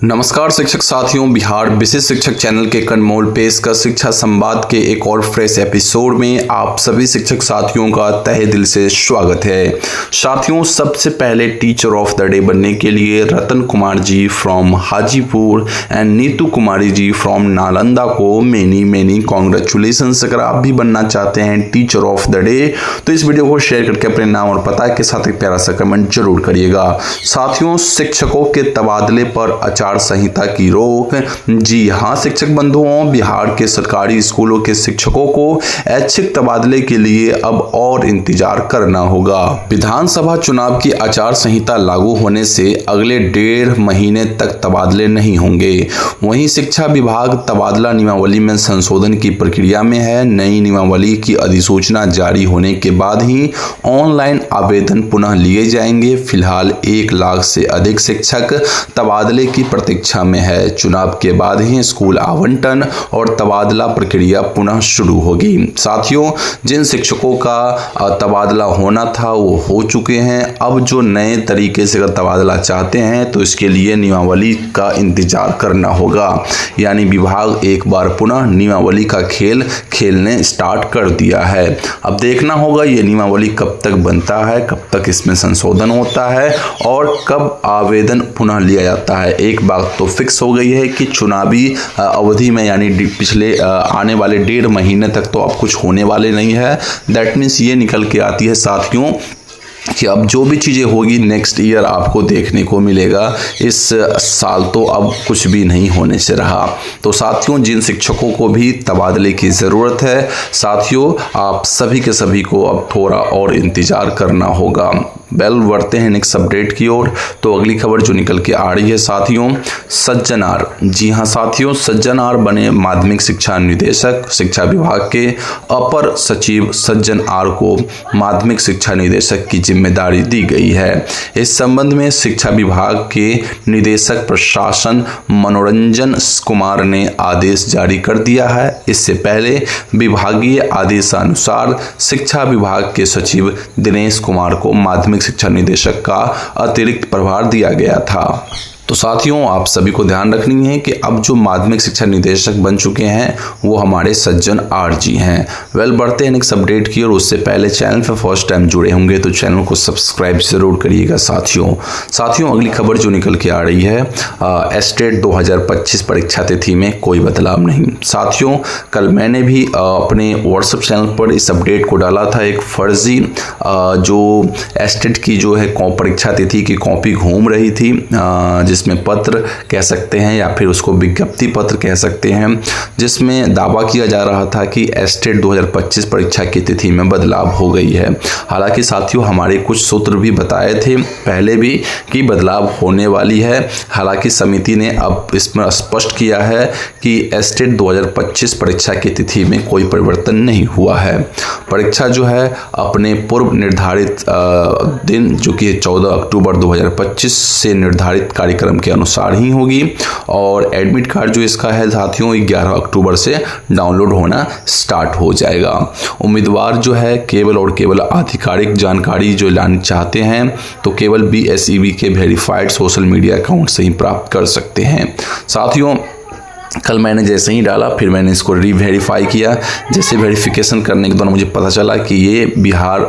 नमस्कार शिक्षक साथियों, बिहार विशेष शिक्षक चैनल के अनमोल पेशकश शिक्षा संवाद के एक और फ्रेश एपिसोड में आप सभी शिक्षक साथियों का तहे दिल से स्वागत है। साथियों, सबसे पहले टीचर ऑफ द डे बनने के लिए Ratan Kumar ji from Hajipur and Neetu Kumari ji from Nalanda को मेनी कॉन्ग्रेचुलेशंस। अगर आप भी बनना चाहते हैं टीचर ऑफ द डे तो इस वीडियो को शेयर करके अपने नाम और पता के साथ एक प्यारा सा कमेंट जरूर करिएगा। साथियों, शिक्षकों के तबादले पर आचार संहिता की रोक। जी हां शिक्षक बंधुओं, बिहार के सरकारी स्कूलों के शिक्षकों को ऐच्छिक तबादले के लिए अब और इंतजार करना होगा। विधानसभा चुनाव की आचार संहिता लागू होने से अगले 1.5 महीने तक तबादले नहीं होंगे। वहीं शिक्षा विभाग तबादला नियमावली में संशोधन की प्रक्रिया में है। नई नियमावली की अधिसूचना जारी होने के बाद ही ऑनलाइन आवेदन पुनः लिए जाएंगे। फिलहाल 1 लाख से अधिक शिक्षक तबादले की प्रतीक्षा में है। चुनाव के बाद ही स्कूल आवंटन और तबादला प्रक्रिया पुनः शुरू होगी। साथियों, जिन शिक्षकों का तबादला होना था वो हो चुके हैं। अब जो नए तरीके से अगर तबादला चाहते हैं तो इसके लिए नियमावली का इंतजार करना होगा। यानी विभाग एक बार पुनः नियमावली का खेल खेलने स्टार्ट कर दिया है। अब देखना होगा ये नियमावली कब तक बनता है, कब तक इसमें संशोधन होता है और कब आवेदन पुनः लिया जाता है। एक बात तो फिक्स हो गई है कि चुनावी अवधि में यानी पिछले आने वाले 1.5 महीने तक तो अब कुछ होने वाले नहीं है। दैट मीन्स ये निकल के आती है साथियों कि अब जो भी चीज़ें होगी नेक्स्ट ईयर आपको देखने को मिलेगा। इस साल तो अब कुछ भी नहीं होने से रहा। तो साथियों, जिन शिक्षकों को भी तबादले की ज़रूरत है, साथियों आप सभी के सभी को अब थोड़ा और इंतज़ार करना होगा। बढ़ते हैं नेक्स्ट अपडेट की ओर। तो अगली खबर जो निकल के आ रही है साथियों, सज्जन आर। जी हाँ साथियों, सज्जन आर बने माध्यमिक शिक्षा निदेशक। शिक्षा विभाग के अपर सचिव सज्जन आर को माध्यमिक शिक्षा निदेशक की जिम्मेदारी दी गई है। इस संबंध में शिक्षा विभाग के निदेशक प्रशासन मनोरंजन कुमार ने आदेश जारी कर दिया है। इससे पहले विभागीय आदेशानुसार शिक्षा विभाग के सचिव दिनेश कुमार को माध्यमिक शिक्षा निदेशक का अतिरिक्त प्रभार दिया गया था। तो साथियों, आप सभी को ध्यान रखनी है कि अब जो माध्यमिक शिक्षा निदेशक बन चुके हैं वो हमारे सज्जन आर जी हैं। बढ़ते हैं नेक्स्ट अपडेट की और उससे पहले चैनल पर फर्स्ट टाइम जुड़े होंगे तो चैनल को सब्सक्राइब जरूर करिएगा। साथियों अगली खबर जो निकल के आ रही है, एस्टेट 2025 परीक्षा तिथि में कोई बदलाव नहीं। साथियों, कल मैंने भी अपने व्हाट्सएप चैनल पर इस अपडेट को डाला था। एक फर्जी जो एस्टेट की जो है परीक्षा तिथि की कॉपी घूम रही थी, जिसमें पत्र कह सकते हैं या फिर उसको विज्ञप्ति पत्र कह सकते हैं, जिसमें दावा किया जा रहा था कि एस्टेट 2025 परीक्षा की तिथि में बदलाव हो गई है। हालांकि साथियों, हमारे कुछ सूत्र भी बताए थे पहले भी कि बदलाव होने वाली है। हालांकि समिति ने अब इसमें स्पष्ट किया है कि एस्टेट 2025 परीक्षा की तिथि में कोई परिवर्तन नहीं हुआ है। परीक्षा जो है अपने पूर्व निर्धारित दिन जो कि 14 अक्टूबर 2025 से निर्धारित कार्यक्रम के अनुसार ही होगी और एडमिट कार्ड जो इसका है साथियों 11 अक्टूबर से डाउनलोड होना स्टार्ट हो जाएगा। उम्मीदवार जो है केवल और केवल आधिकारिक जानकारी जो लानी चाहते हैं तो केवल BSEB के वेरीफाइड सोशल मीडिया अकाउंट से ही प्राप्त कर सकते हैं। साथियों, कल मैंने जैसे ही डाला फिर मैंने इसको रीवेरीफाई किया। जैसे वेरिफिकेशन करने के दौरान मुझे पता चला कि ये बिहार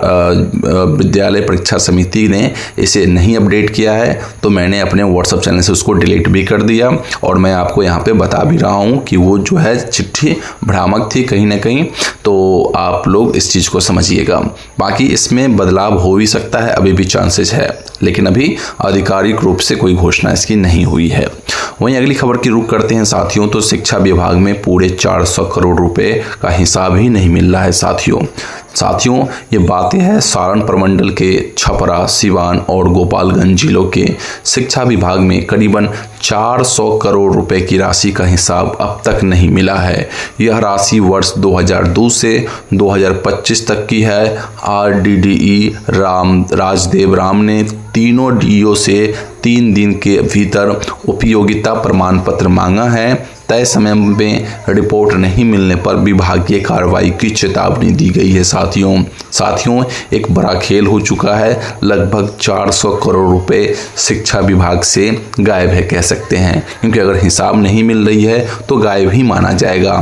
विद्यालय परीक्षा समिति ने इसे नहीं अपडेट किया है, तो मैंने अपने व्हाट्सएप चैनल से उसको डिलीट भी कर दिया और मैं आपको यहाँ पे बता भी रहा हूँ कि वो जो है चिट्ठी भ्रामक थी कहीं ना कहीं। तो आप लोग इस चीज़ को समझिएगा। बाकी इसमें बदलाव हो भी सकता है, अभी भी चांसेस है, लेकिन अभी आधिकारिक रूप से कोई घोषणा इसकी नहीं हुई है। वहीं अगली खबर की रुख करते हैं साथियों। तो शिक्षा विभाग में पूरे 400 करोड़ रुपए का हिसाब ही नहीं मिल रहा है साथियों ये बातें हैं सारण प्रमंडल के छपरा, सिवान और गोपालगंज जिलों के शिक्षा विभाग में करीबन 400 करोड़ रुपए की राशि का हिसाब अब तक नहीं मिला है। यह राशि वर्ष 2002 से 2025 तक की है। RDDE राजदेव राम ने तीनों डीईओ से 3 दिन के भीतर उपयोगिता प्रमाण पत्र मांगा है। तय समय में रिपोर्ट नहीं मिलने पर विभागीय कार्रवाई की चेतावनी दी गई है। साथियों एक बड़ा खेल हो चुका है। लगभग 400 करोड़ रुपए शिक्षा विभाग से गायब है कह सकते हैं, क्योंकि अगर हिसाब नहीं मिल रही है तो गायब ही माना जाएगा।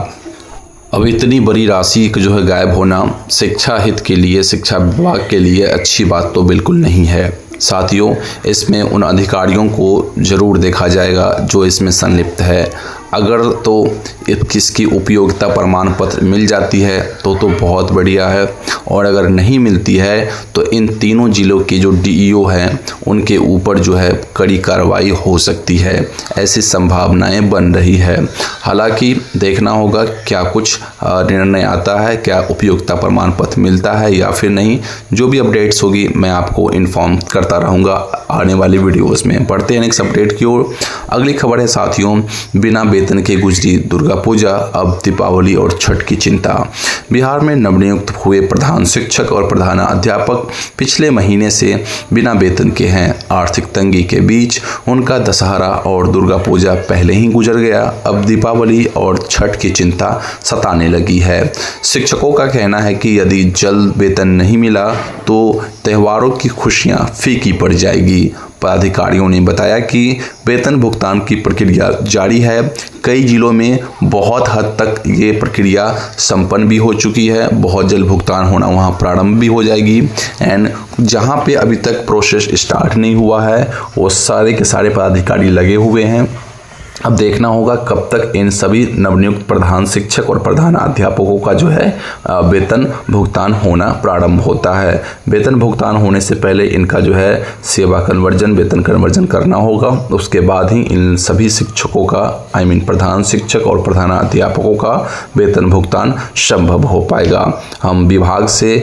अब इतनी बड़ी राशि जो है गायब होना शिक्षा हित के लिए, शिक्षा विभाग के लिए अच्छी बात तो बिल्कुल नहीं है। साथियों इसमें उन अधिकारियों को ज़रूर देखा जाएगा जो इसमें संलिप्त है। अगर तो किसकी उपयोगिता प्रमाण पत्र मिल जाती है तो बहुत बढ़िया है, और अगर नहीं मिलती है तो इन तीनों जिलों के जो डीईओ हैं उनके ऊपर जो है कड़ी कार्रवाई हो सकती है। ऐसी संभावनाएं बन रही है। हालांकि देखना होगा क्या कुछ निर्णय आता है, क्या उपयोगिता प्रमाण पत्र मिलता है या फिर नहीं। जो भी अपडेट्स होगी मैं आपको इन्फॉर्म करता रहूँगा आने वाली वीडियोज़ में। बढ़ते हैं नेक्स्ट अपडेट की ओर। अगली खबर है साथियों, बिना वेतन के गुजरी दुर्गा पूजा, अब दीपावली और छठ की चिंता। बिहार में नवनियुक्त हुए प्रधान शिक्षक और प्रधान अध्यापक पिछले महीने से बिना वेतन के हैं। आर्थिक तंगी के बीच उनका दशहरा और दुर्गा पूजा पहले ही गुजर गया। अब दीपावली और छठ की चिंता सताने लगी है। शिक्षकों का कहना है कि यदि जल्द वेतन नहीं मिला तो त्योहारों की खुशियां फीकी पड़ जाएगी। पदाधिकारियों ने बताया कि वेतन भुगतान की प्रक्रिया जारी है। कई जिलों में बहुत हद तक ये प्रक्रिया संपन्न भी हो चुकी है। बहुत जल्द भुगतान होना वहाँ प्रारंभ भी हो जाएगी। एंड जहाँ पे अभी तक प्रोसेस स्टार्ट नहीं हुआ है वो सारे के सारे पदाधिकारी लगे हुए हैं। अब देखना होगा कब तक इन सभी नवनियुक्त प्रधान शिक्षक और प्रधान अध्यापकों का जो है वेतन भुगतान होना प्रारंभ होता है। वेतन भुगतान होने से पहले इनका जो है सेवा कन्वर्जन, वेतन कन्वर्जन करना होगा। उसके बाद ही इन सभी शिक्षकों का प्रधान शिक्षक और प्रधान अध्यापकों का वेतन भुगतान संभव हो पाएगा। हम विभाग से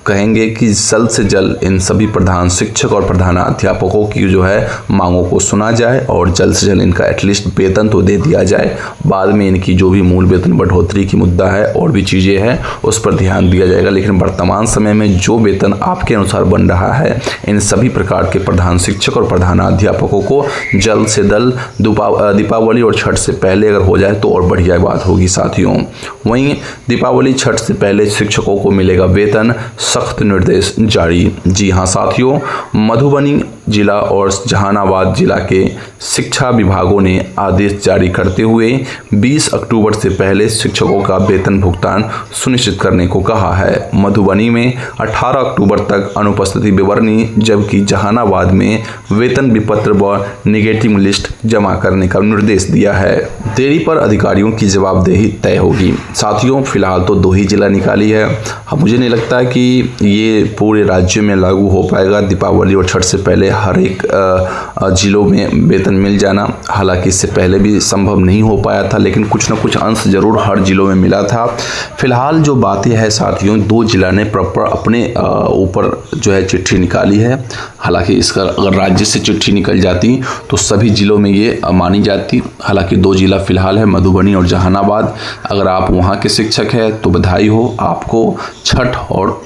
कहेंगे कि जल्द से जल्द इन सभी प्रधान शिक्षक और प्रधान अध्यापकों की जो है मांगों को सुना जाए और जल्द से जल्द इनका एटलीस्ट वेतन तो दे दिया जाए। बाद में इनकी जो भी मूल वेतन बढ़ोतरी की मुद्दा है और भी चीज़ें हैं उस पर ध्यान दिया जाएगा। लेकिन वर्तमान समय में जो वेतन आपके अनुसार बन रहा है, इन सभी प्रकार के प्रधान शिक्षक और प्रधान अध्यापकों को जल्द से जल्द दीपावली और छठ से पहले अगर हो जाए तो और बढ़िया बात होगी साथियों। वहीं दीपावली छठ से पहले शिक्षकों को मिलेगा वेतन, सख्त निर्देश जारी। जी हाँ साथियों, मधुबनी जिला और जहानाबाद जिला के शिक्षा विभागों ने आदेश जारी करते हुए 20 अक्टूबर से पहले शिक्षकों का वेतन भुगतान सुनिश्चित करने को कहा है। मधुबनी में 18 अक्टूबर तक अनुपस्थिति विवरणी, जबकि जहानाबाद में वेतन विपत्र व नेगेटिव लिस्ट जमा करने का निर्देश दिया है। देरी पर अधिकारियों की जवाबदेही तय होगी। साथियों फिलहाल तो 2 ही जिला निकाली है। मुझे नहीं लगता कि ये पूरे राज्य में लागू हो पाएगा दीपावली और छठ से पहले हर एक जिलों में वेतन मिल जाना। हालांकि इससे पहले भी संभव नहीं हो पाया था, लेकिन कुछ ना कुछ अंश जरूर हर जिलों में मिला था। फिलहाल जो बातें हैं साथियों, 2 जिला ने प्रॉपर अपने ऊपर जो है चिट्ठी निकाली है। हालांकि इसका अगर राज्य से चिट्ठी निकल जाती तो सभी जिलों में ये मानी जाती। हालांकि 2 जिला फिलहाल है, मधुबनी और जहानाबाद। अगर आप वहाँ के शिक्षक हैं तो बधाई हो, आपको छठ और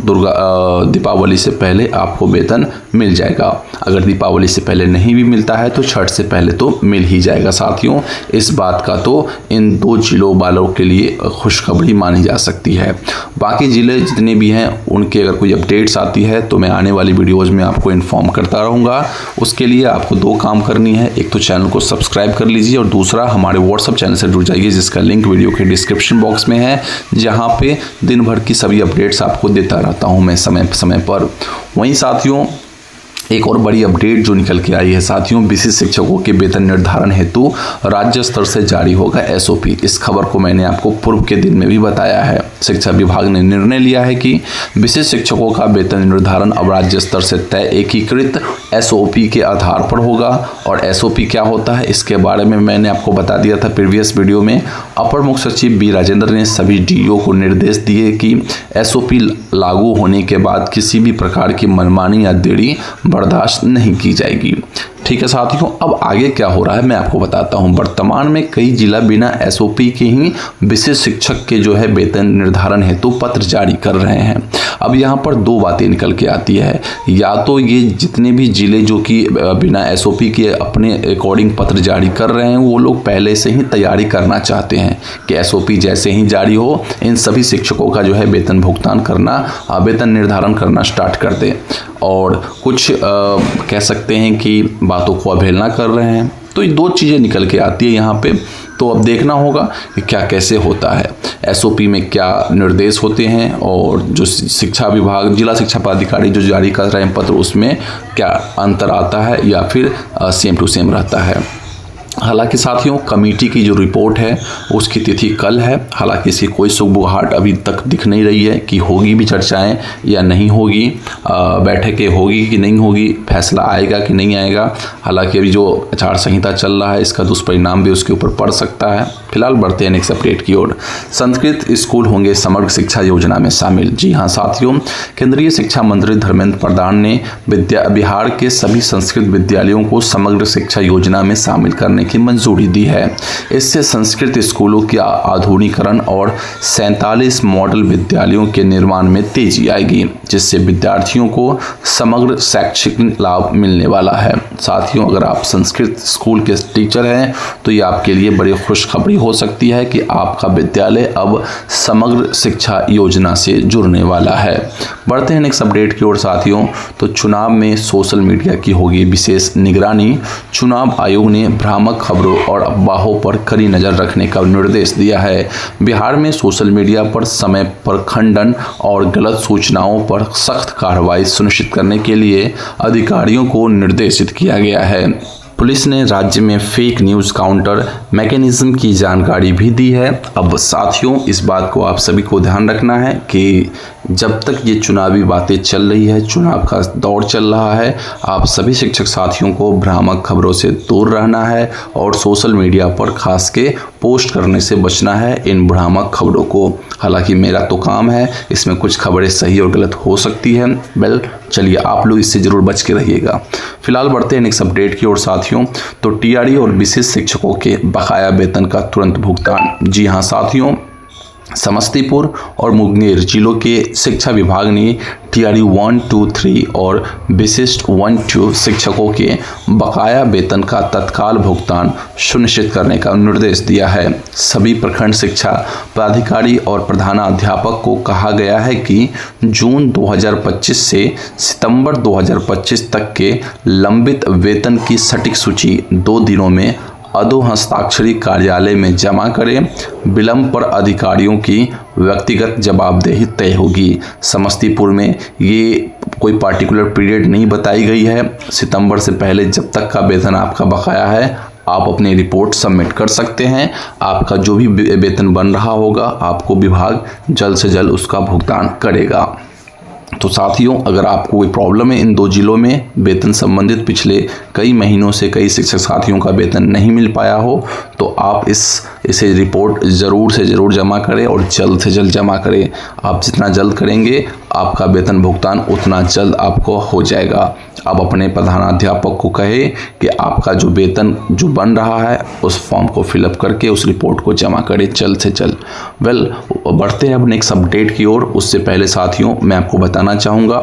दीपावली से पहले आपको वेतन मिल जाएगा। अगर दीपावली से पहले नहीं भी मिलता है तो छठ से पहले तो मिल ही जाएगा। साथियों इस बात का तो इन 2 जिलों वालों के लिए खुशखबरी मानी जा सकती है। बाकी जिले जितने भी हैं उनके अगर कोई अपडेट्स आती है तो मैं आने वाली वीडियोज़ में आपको इन्फॉर्म करता रहूँगा। उसके लिए आपको 2 काम करनी है, एक तो चैनल को सब्सक्राइब कर लीजिए और दूसरा हमारे व्हाट्सएप चैनल से जुड़ जाइए, जिसका लिंक वीडियो के डिस्क्रिप्शन बॉक्स में है, जहाँ पे दिन भर की सभी अपडेट्स आपको देता रहता हूँ मैं समय समय पर। वहीं साथियों एक और बड़ी अपडेट जो निकल के आई है साथियों, विशिष्ट शिक्षकों के वेतन निर्धारण हेतु राज्य स्तर से जारी होगा एसओपी। इस खबर को मैंने आपको पूर्व के दिन में भी बताया है। शिक्षा विभाग ने निर्णय लिया है कि विशिष्ट शिक्षकों का वेतन निर्धारण अब राज्य स्तर से तय एकीकृत एसओपी के आधार पर होगा। और एसओपी क्या होता है इसके बारे में मैंने आपको बता दिया था प्रीवियस वीडियो में। अपर मुख्य सचिव बी राजेंद्र ने सभी डीईओ को निर्देश दिए कि एसओपी लागू होने के बाद किसी भी प्रकार की मनमानी या देरी बर्दाश्त नहीं की जाएगी। ठीक है साथियों, अब आगे क्या हो रहा है मैं आपको बताता हूं। वर्तमान में कई जिला बिना एसओपी के ही विशिष्ट शिक्षक के जो है वेतन निर्धारण हेतु पत्र जारी कर रहे हैं। अब यहाँ पर दो बातें निकल के आती है, या तो ये जितने भी ज़िले जो कि बिना SOP के अपने अकॉर्डिंग पत्र जारी कर रहे हैं वो लोग पहले से ही तैयारी करना चाहते हैं कि SOP जैसे ही जारी हो इन सभी शिक्षकों का जो है वेतन भुगतान करना, वेतन निर्धारण करना स्टार्ट कर दें, और कुछ कह सकते हैं कि बातों को अवहेलना कर रहे हैं। तो ये दो चीज़ें निकल के आती है यहाँ पे। तो अब देखना होगा कि क्या कैसे होता है, SOP में क्या निर्देश होते हैं और जो शिक्षा विभाग जिला शिक्षा पदाधिकारी जो जारी कर रहे हैं पत्र उसमें क्या अंतर आता है या फिर सेम टू सेम रहता है। हालांकि साथियों कमेटी की जो रिपोर्ट है उसकी तिथि कल है। हालांकि इसकी कोई सुगबुगाहट अभी तक दिख नहीं रही है कि होगी भी चर्चाएं या नहीं होगी, बैठकें होगी कि नहीं होगी, फैसला आएगा कि नहीं आएगा। हालांकि अभी जो आचार संहिता चल रहा है इसका दुष्परिणाम भी उसके ऊपर पड़ सकता है। फिलहाल बढ़ते हैं नेक्स्ट अपडेट की ओर। संस्कृत स्कूल होंगे समग्र शिक्षा योजना में शामिल। जी हाँ साथियों, केंद्रीय शिक्षा मंत्री धर्मेंद्र प्रधान ने बिहार के सभी संस्कृत विद्यालयों को समग्र शिक्षा योजना में शामिल करने की मंजूरी दी है। इससे संस्कृत स्कूलों के आधुनिकीकरण और 47 मॉडल विद्यालयों के निर्माण में तेजी आएगी, जिससे विद्यार्थियों को समग्र शैक्षिक लाभ मिलने वाला है। साथियों अगर आप संस्कृत स्कूल के टीचर हैं तो ये आपके लिए बड़ी खुशखबरी हो सकती है कि आपका विद्यालय अब समग्र शिक्षा योजना से जुड़ने वाला है। बढ़ते हैं नेक्स्ट अपडेट की ओर साथियों। तो चुनाव में सोशल मीडिया की होगी विशेष निगरानी। चुनाव आयोग ने भ्रामक खबरों और अफवाहों पर कड़ी नजर रखने का निर्देश दिया है। बिहार में सोशल मीडिया पर समय पर खंडन और गलत सूचनाओं पर सख्त कार्रवाई सुनिश्चित करने के लिए अधिकारियों को निर्देशित किया गया है। पुलिस ने राज्य में फेक न्यूज़ काउंटर मैकेनिज्म की जानकारी भी दी है। अब साथियों इस बात को आप सभी को ध्यान रखना है कि जब तक ये चुनावी बातें चल रही है, चुनाव का दौर चल रहा है, आप सभी शिक्षक साथियों को भ्रामक खबरों से दूर रहना है और सोशल मीडिया पर खास के पोस्ट करने से बचना है इन भ्रामक खबरों को। हालांकि मेरा तो काम है, इसमें कुछ खबरें सही और गलत हो सकती है। वेल चलिए आप लोग इससे जरूर बच के रहिएगा। फिलहाल बढ़ते हैं नेक्स्ट अपडेट की ओर साथियों। तो TRE और विशेष शिक्षकों के बकाया वेतन का तुरंत भुगतान। जी हाँ साथियों, समस्तीपुर और मुंगेर जिलों के शिक्षा विभाग ने TRE 1, 2, 3 और विशिष्ट 1, 2 शिक्षकों के बकाया वेतन का तत्काल भुगतान सुनिश्चित करने का निर्देश दिया है। सभी प्रखंड शिक्षा पदाधिकारी और प्रधानाध्यापक को कहा गया है कि जून 2025 से सितंबर 2025 तक के लंबित वेतन की सटीक सूची 2 दिनों में अधो हस्ताक्षरी कार्यालय में जमा करें। विलंब पर अधिकारियों की व्यक्तिगत जवाबदेही तय होगी। समस्तीपुर में ये कोई पार्टिकुलर पीरियड नहीं बताई गई है। सितंबर से पहले जब तक का वेतन आपका बकाया है आप अपनी रिपोर्ट सबमिट कर सकते हैं। आपका जो भी वेतन बन रहा होगा आपको विभाग जल्द से जल्द उसका भुगतान करेगा। तो साथियों अगर आपको कोई प्रॉब्लम है इन 2 जिलों में वेतन संबंधित, पिछले कई महीनों से कई शिक्षक साथियों का वेतन नहीं मिल पाया हो, तो आप इसे रिपोर्ट ज़रूर से ज़रूर जमा करें और जल्द से जल्द जमा करें। आप जितना जल्द करेंगे आपका वेतन भुगतान उतना जल्द आपको हो जाएगा। आप अपने प्रधानाध्यापक को कहें कि आपका जो वेतन जो बन रहा है उस फॉर्म को फिलअप करके उस रिपोर्ट को जमा करें जल्द से जल्द। वेल बढ़ते हैं अब नेक्स्ट अपडेट की ओर। उससे पहले साथियों मैं आपको बताना चाहूँगा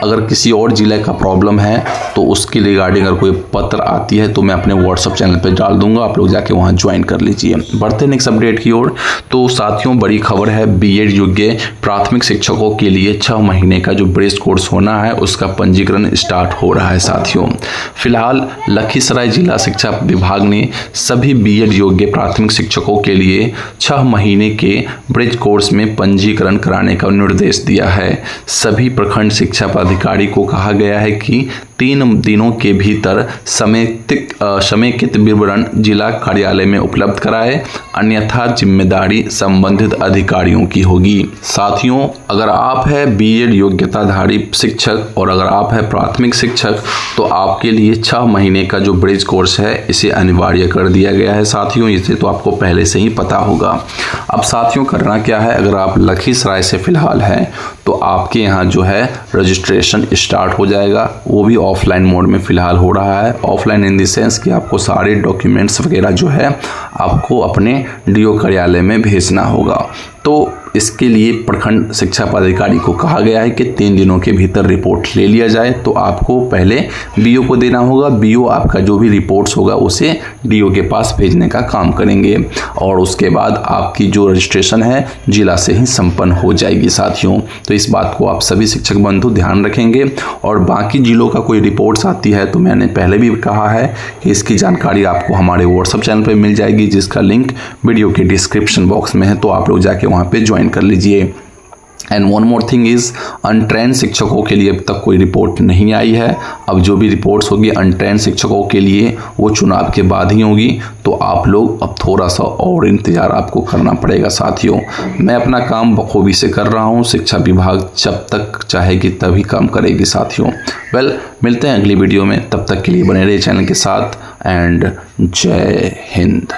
अगर किसी और ज़िले का प्रॉब्लम है तो उसके रिगार्डिंग अगर कोई पत्र आती है तो मैं अपने व्हाट्सअप चैनल पर डाल दूंगा, आप लोग जाके वहाँ ज्वाइन कर लीजिए। बढ़ते हैं नेक्स्ट अपडेट की ओर। तो साथियों बड़ी खबर है, BEd योग्य प्राथमिक शिक्षकों के लिए 6 महीने का जो ब्रेस कोर्स होना है उसका पंजीकरण स्टार्ट हो रहा है। साथियों फिलहाल लखीसराय जिला शिक्षा विभाग ने सभी BEd योग्य प्राथमिक शिक्षकों के लिए 6 महीने के ब्रिज कोर्स में पंजीकरण कराने का निर्देश दिया है। सभी प्रखंड शिक्षा पदाधिकारी को कहा गया है कि 3 दिनों के भीतर समेकित विवरण जिला कार्यालय में उपलब्ध कराए, अन्यथा जिम्मेदारी संबंधित अधिकारियों की होगी। साथियों अगर आप है BEd योग्यताधारी शिक्षक और अगर आप है प्राथमिक शिक्षक तो आपके लिए 6 महीने का जो ब्रिज कोर्स है इसे अनिवार्य कर दिया गया है। साथियों इसे तो आपको पहले से ही पता होगा। अब साथियों करना क्या है, अगर आप लखीसराय से फिलहाल हैं तो आपके यहाँ जो है रजिस्ट्रेशन स्टार्ट हो जाएगा, वो भी ऑफलाइन मोड में फिलहाल हो रहा है। ऑफलाइन इन द सेंस कि आपको सारे डॉक्यूमेंट्स वगैरह जो है आपको अपने DO कार्यालय में भेजना होगा। तो इसके लिए प्रखंड शिक्षा पदाधिकारी को कहा गया है कि 3 दिनों के भीतर रिपोर्ट ले लिया जाए। तो आपको पहले बीओ को देना होगा, बीओ आपका जो भी रिपोर्ट्स होगा उसे डीओ के पास भेजने का काम करेंगे और उसके बाद आपकी जो रजिस्ट्रेशन है जिला से ही संपन्न हो जाएगी साथियों। तो इस बात को आप सभी शिक्षक बंधु ध्यान रखेंगे। और बाकी जिलों का कोई रिपोर्ट्स आती है तो मैंने पहले भी कहा है कि इसकी जानकारी आपको हमारे व्हाट्सएप चैनल पर मिल जाएगी, जिसका लिंक वीडियो के डिस्क्रिप्शन बॉक्स में है, तो आप लोग जाके वहाँ पे ज्वाइन कर लीजिए। And one more thing is, untrained शिक्षकों के लिए अब तक कोई रिपोर्ट नहीं आई है। अब जो भी रिपोर्ट्स होगी अनट्रेंड शिक्षकों के लिए वो चुनाव के बाद ही होगी। तो आप लोग अब थोड़ा सा और इंतज़ार आपको करना पड़ेगा साथियों। मैं अपना काम बखूबी से कर रहा हूँ, शिक्षा विभाग जब तक चाहेगी तभी काम करेगी साथियों। मिलते हैं अगली वीडियो में, तब तक के लिए बने रहिए चैनल के साथ एंड जय हिंद।